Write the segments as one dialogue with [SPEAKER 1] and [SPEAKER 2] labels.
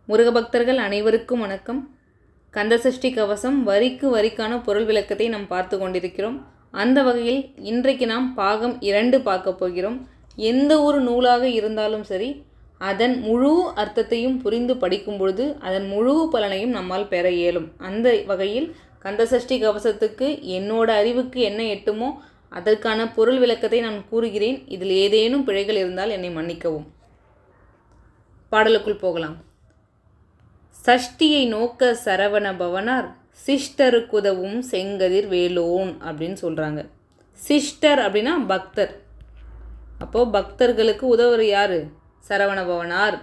[SPEAKER 1] முருகபக்தர்கள் அனைவருக்கும் வணக்கம். கந்தசஷ்டி கவசம் வரிக்கு வரிக்கான பொருள் விளக்கத்தை நாம் பார்த்து கொண்டிருக்கிறோம். அந்த வகையில் இன்றைக்கு நாம் பாகம் 2 பார்க்க போகிறோம். எந்த ஒரு நூலாக இருந்தாலும் சரி, அதன் முழு அர்த்தத்தையும் புரிந்து படிக்கும் பொழுது அதன் முழு பலனையும் நம்மால் பெற இயலும். அந்த வகையில் கந்தசஷ்டி கவசத்துக்கு என்னோட அறிவுக்கு என்ன எட்டுமோ அதற்கான பொருள் விளக்கத்தை நான் கூறுகிறேன். இதில் ஏதேனும் பிழைகள் இருந்தால் என்னை மன்னிக்கவும். பாடலுக்குள் போகலாம். சஷ்டியை நோக்க சரவண பவனார் சிஷ்டருக்குதவும் செங்கதிர் வேலோன் அப்படின்னு சொல்கிறாங்க. சிஷ்டர் அப்படின்னா பக்தர். அப்போது பக்தர்களுக்கு உதவுற யார்? சரவண பவனார்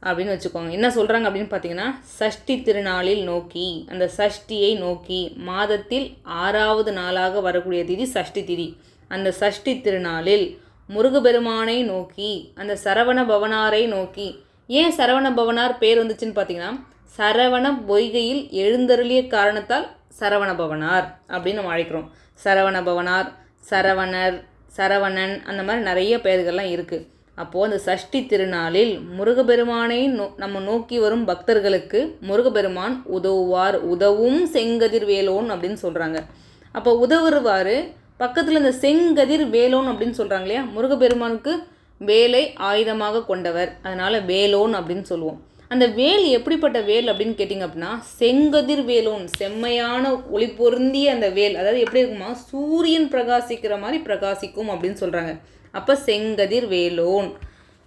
[SPEAKER 1] அப்படின்னு வச்சுக்கோங்க. என்ன சொல்கிறாங்க அப்படின்னு பார்த்தீங்கன்னா, சஷ்டி திருநாளில் நோக்கி, அந்த சஷ்டியை நோக்கி, மாதத்தில் 6வது நாளாக வரக்கூடிய திதி சஷ்டி திதி. அந்த சஷ்டி திருநாளில் முருகபெருமானை நோக்கி, அந்த சரவண பவனாரை நோக்கி. ஏன் சரவண பவனார் பேர் வந்துச்சுன்னு பார்த்தீங்கன்னா, சரவண பொய்கையில் எழுந்தருளிய காரணத்தால் சரவண பவனார் அப்படின்னு நம்ம அழைக்கிறோம். சரவண பவனார், சரவணர், சரவணன், அந்த மாதிரி நிறைய பெயர்கள்லாம் இருக்குது. அப்போது அந்த சஷ்டி திருநாளில் முருகபெருமானை நம்ம நோக்கி வரும் பக்தர்களுக்கு முருகபெருமான் உதவுவார். உதவும் செங்கதிர் வேலோன் அப்படின்னு சொல்கிறாங்க. அப்போ உதவுவார். பக்கத்தில் இந்த செங்கதிர் வேலோன் அப்படின்னு சொல்கிறாங்க இல்லையா, முருகபெருமானுக்கு வேலை ஆயுதமாக கொண்டவர், அதனால் வேலோன் அப்படின்னு சொல்லுவோம். அந்த வேல் எப்படிப்பட்ட வேல் அப்படின்னு கேட்டிங்க அப்படின்னா, செங்கதிர் வேலோன், செம்மையான ஒளி பொருந்திய அந்த வேல். அதாவது எப்படி இருக்குமா, சூரியன் பிரகாசிக்கிற மாதிரி பிரகாசிக்கும் அப்படின்னு சொல்கிறாங்க. அப்போ செங்கதிர் வேலோன்.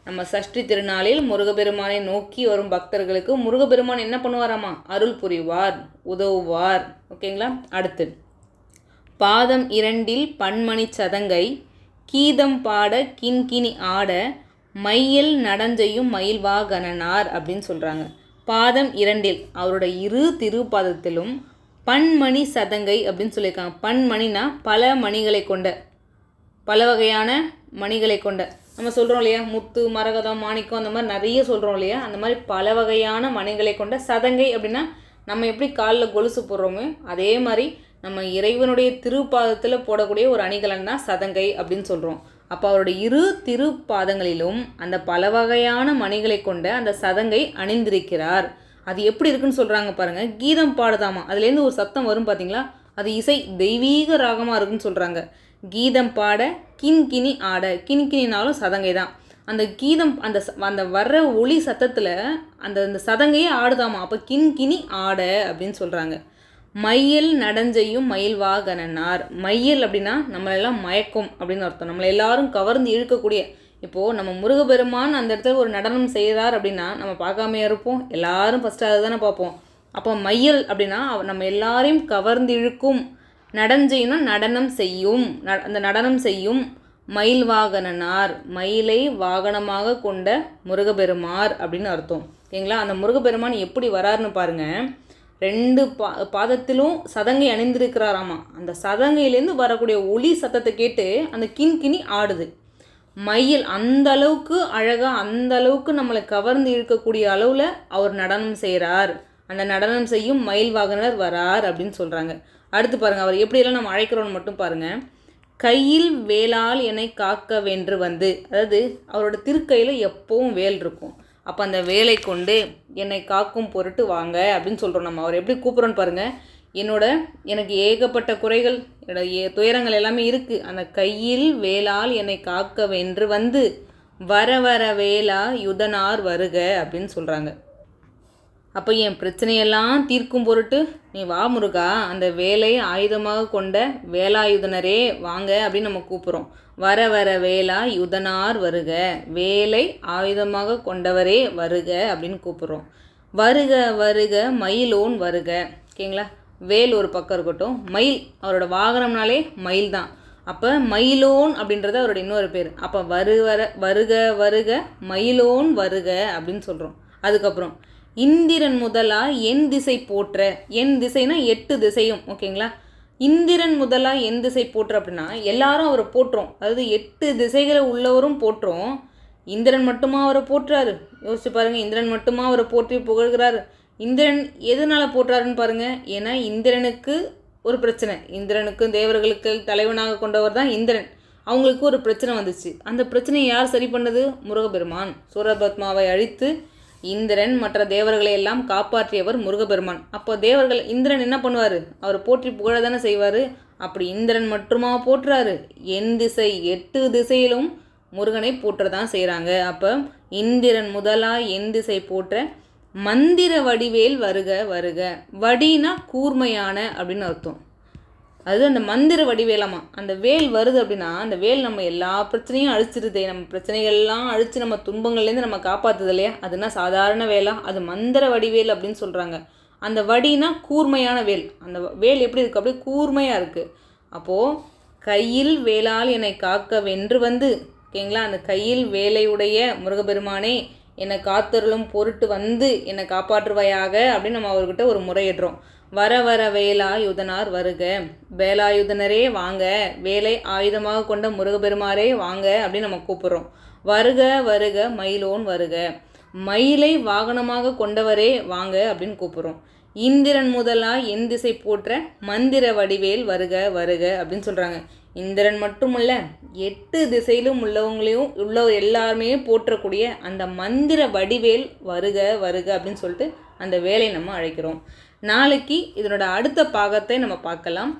[SPEAKER 1] நம்ம சஷ்டி திருநாளில் முருகபெருமானை நோக்கி வரும் பக்தர்களுக்கு முருகபெருமான் என்ன பண்ணுவாராமா, அருள் புரிவார், உதவுவார். ஓகேங்களா. அடுத்து பாதம் 2 பன்மணி சதங்கை கீதம் பாட கிண்கிணி ஆட மையல் நடஞ்செய்யும் மயில்வாகனனார் அப்படின்னு சொல்கிறாங்க. பாதம் 2 அவரோட 2 திருப்பாதத்திலும் பன்மணி சதங்கை அப்படின்னு சொல்லியிருக்காங்க. பன்மணினா பல மணிகளை கொண்ட, பல வகையான மணிகளை கொண்ட. நம்ம சொல்கிறோம் இல்லையா, முத்து, மரகதம், மாணிக்கம், அந்த மாதிரி நிறைய சொல்கிறோம் இல்லையா, அந்த மாதிரி பல வகையான மணிகளை கொண்ட. சதங்கை அப்படின்னா நம்ம எப்படி காலில் கொலுசு போடுறோமோ அதே மாதிரி நம்ம இறைவனுடைய திருப்பாதத்தில் போடக்கூடிய ஒரு அணிகலன் தான் சதங்கை அப்படின்னு சொல்கிறோம். அப்போ அவருடைய 2 திருப்பாதங்களிலும் அந்த பல வகையான மணிகளை கொண்ட அந்த சதங்கை அணிந்திருக்கிறார். அது எப்படி இருக்குன்னு சொல்கிறாங்க பாருங்கள். கீதம் பாடுதாமா, அதுலேருந்து ஒரு சத்தம் வரும் பார்த்தீங்களா, அது இசை தெய்வீக ராகமாக இருக்குன்னு சொல்கிறாங்க. கீதம் பாட கிண்கிணி ஆட, கிண்கிணினாலும் சதங்கை தான். அந்த கீதம் அந்த வர்ற ஒளி சத்தத்தில் அந்த சதங்கையே ஆடுதாமா. அப்போ கிண்கிணி ஆட அப்படின்னு சொல்கிறாங்க. மையல் நடஞ்செய்யும் மயில்வாகனனார். மையல் அப்படின்னா நம்மளெல்லாம் மயக்கும் அப்படின்னு அர்த்தம். நம்மளை எல்லாரும் கவர்ந்து இழுக்கக்கூடிய. இப்போது நம்ம முருகபெருமான் அந்த இடத்துல ஒரு நடனம் செய்கிறார் அப்படின்னா நம்ம பார்க்காமையே இருப்போம், எல்லாரும் ஃபஸ்ட்டு அதை தானே பார்ப்போம். அப்போ மையல் அப்படின்னா நம்ம எல்லாரையும் கவர்ந்து இழுக்கும். நடஞ்செய்யும்னா நடனம் செய்யும், அந்த நடனம் செய்யும் மயில்வாகனனார், மயிலை வாகனமாக கொண்ட முருகபெருமார் அப்படின்னு அர்த்தம். ஓகேங்களா. அந்த முருகபெருமான் எப்படி வராருன்னு பாருங்கள். 2 பாதத்திலும் சதங்கை அணிந்திருக்கிறாராமா. அந்த சதங்கையிலேருந்து வரக்கூடிய ஒளி சத்தத்தை கேட்டு அந்த கிண்கிணி ஆடுது. மயில் அந்த அளவுக்கு அழகாக, அந்த அளவுக்கு நம்மளை கவர்ந்து இழுக்கக்கூடிய அளவில் அவர் நடனம் செய்கிறார். அந்த நடனம் செய்யும் மயில் வாகனர் வரார் அப்படின்னு சொல்கிறாங்க. அடுத்து பாருங்கள், அவர் எப்படியெல்லாம் நம்ம அழைக்கிறோன்னு மட்டும் பாருங்கள். கையில் வேலால் என்னை காக்க வென்று வந்து, அதாவது அவரோட திருக்கையில் எப்பவும் வேல் இருக்கும். அப்போ அந்த வேலை கொண்டு என்னை காக்கும் பொருட்டு வாங்க அப்படின்னு சொல்கிறோம். நம்ம அவர் எப்படி கூப்பிட்றோன்னு பாருங்கள். எனக்கு ஏகப்பட்ட குறைகள், என்னோட துயரங்கள் எல்லாமே இருக்குது. அந்த கையில் வேலால் என்னை காக்க வென்று வந்து வர வர வேலா யுதனார் வருக அப்படின்னு சொல்கிறாங்க. அப்போ என் பிரச்சனையெல்லாம் தீர்க்கும் பொருட்டு நீ வா முருகா, அந்த வேலை ஆயுதமாக கொண்ட வேலாயுதனரே வாங்க அப்படின்னு நம்ம கூப்பிட்றோம். வர வர வேலா யுதனார் வருக, வேலை ஆயுதமாக கொண்டவரே வருக அப்படின்னு கூப்பிட்றோம். வருக வருக மயிலோன் வருக. ஓகேங்களா. வேல் ஒரு பக்கம் இருக்கட்டும், மயில் அவரோட வாகனம்னாலே மயில் தான். அப்போ மயிலோன் அப்படின்றது அவரோட இன்னொரு பேர். அப்போ வருக வருக மயிலோன் வருக அப்படின்னு சொல்கிறோம். அதுக்கப்புறம் இந்திரன் முதலா என் திசை போற்ற. என் திசைனா 8 திசையும். ஓகேங்களா. இந்திரன் முதலா என் திசை போற்ற அப்படின்னா எல்லாரும் அவரை போற்றோம். அதாவது 8 திசைகளை உள்ளவரும் போற்றோம். இந்திரன் மட்டுமா அவரை போற்றாரு? யோசிச்சு பாருங்கள். இந்திரன் மட்டுமா அவரை போற்றி புகழ்கிறாரு? இந்திரன் எதனால் போற்றாருன்னு பாருங்கள். ஏன்னா இந்திரனுக்கு ஒரு பிரச்சனை. இந்திரனுக்கும் தேவர்களுக்கு தலைவனாக கொண்டவர் தான் இந்திரன். அவங்களுக்கு ஒரு பிரச்சனை வந்துச்சு. அந்த பிரச்சனையை யார் சரி பண்ணது? முருகபெருமான். சூரபத்மாவை அழித்து இந்திரன் மற்ற தேவர்களை எல்லாம் காப்பாற்றியவர் முருகப்பெருமான். அப்போ தேவர்கள் இந்திரன் என்ன பண்ணுவார்? அவர் போற்றி புகழ தானே செய்வார். அப்படி இந்திரன் மட்டுமா போற்றுறாரு? என் திசை 8 திசையிலும் முருகனை போற்ற தான் செய்கிறாங்க. அப்போ இந்திரன் முதலா என் திசை போற்ற மந்திர வடிவேல் வருக வருக. வடினா கூர்மையான அப்படின்னு அர்த்தம். அது அந்த மந்திர வடிவேலாமா. அந்த வேல் வருது அப்படின்னா அந்த வேல் நம்ம எல்லா பிரச்சனையும் அழிச்சிருதே. நம்ம பிரச்சனைகள்லாம் அழித்து நம்ம துன்பங்கள்லேருந்து நம்ம காப்பாற்றுது இல்லையா? அதுனா சாதாரண வேலா? அது மந்திர வடிவேல் அப்படின்னு சொல்கிறாங்க. அந்த வடினா கூர்மையான வேல். அந்த வேல் எப்படி இருக்குது? அப்படியே கூர்மையாக இருக்குது. அப்போது கையில் வேலால் என்னை காக்க வென்று வந்து, ஓகேங்களா, அந்த கையில் வேலையுடைய முருகப்பெருமானே என்னை காத்தருளும் பொருட்டு வந்து என்னை காப்பாற்றுவாயாக அப்படின்னு நம்ம அவர்கிட்ட ஒரு முறையிடுறோம். வர வர வேலாயுதனார் வருக, வேலாயுதனரே வாங்க, வேலை ஆயுதமாக கொண்ட முருகப்பெருமாரே வாங்க அப்படின்னு நம்ம கூப்பிட்றோம். வருக வருக மயிலோன் வருக, மயிலை வாகனமாக கொண்டவரே வாங்க அப்படின்னு கூப்பிட்றோம். இந்திரன் முதலா என் திசை போற்ற மந்திர வடிவேல் வருக வருக அப்படின்னு சொல்கிறாங்க. இந்திரன் மட்டுமல்ல 8 திசையிலும் உள்ள எல்லாருமே போற்றக்கூடிய அந்த மந்திர வடிவேல் வருக வருக அப்படின்னு சொல்லிட்டு அந்த வேலை நம்ம அழைக்கிறோம். நாளைக்கு இதனோட அடுத்த பாகத்தை நம்ம பார்க்கலாம்.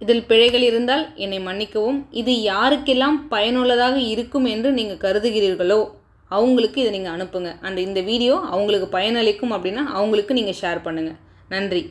[SPEAKER 1] இதில் பிழைகள் இருந்தால் என்னை மன்னிக்கவும். இது யாருக்கெல்லாம் பயனுள்ளதாக இருக்கும் என்று நீங்கள் கருதுகிறீர்களோ அவங்களுக்கு இதை நீங்கள் அனுப்புங்க. இந்த வீடியோ அவங்களுக்கு பயனளிக்கும் அப்படின்னா அவங்களுக்கு நீங்கள் ஷேர் பண்ணுங்கள். நன்றி.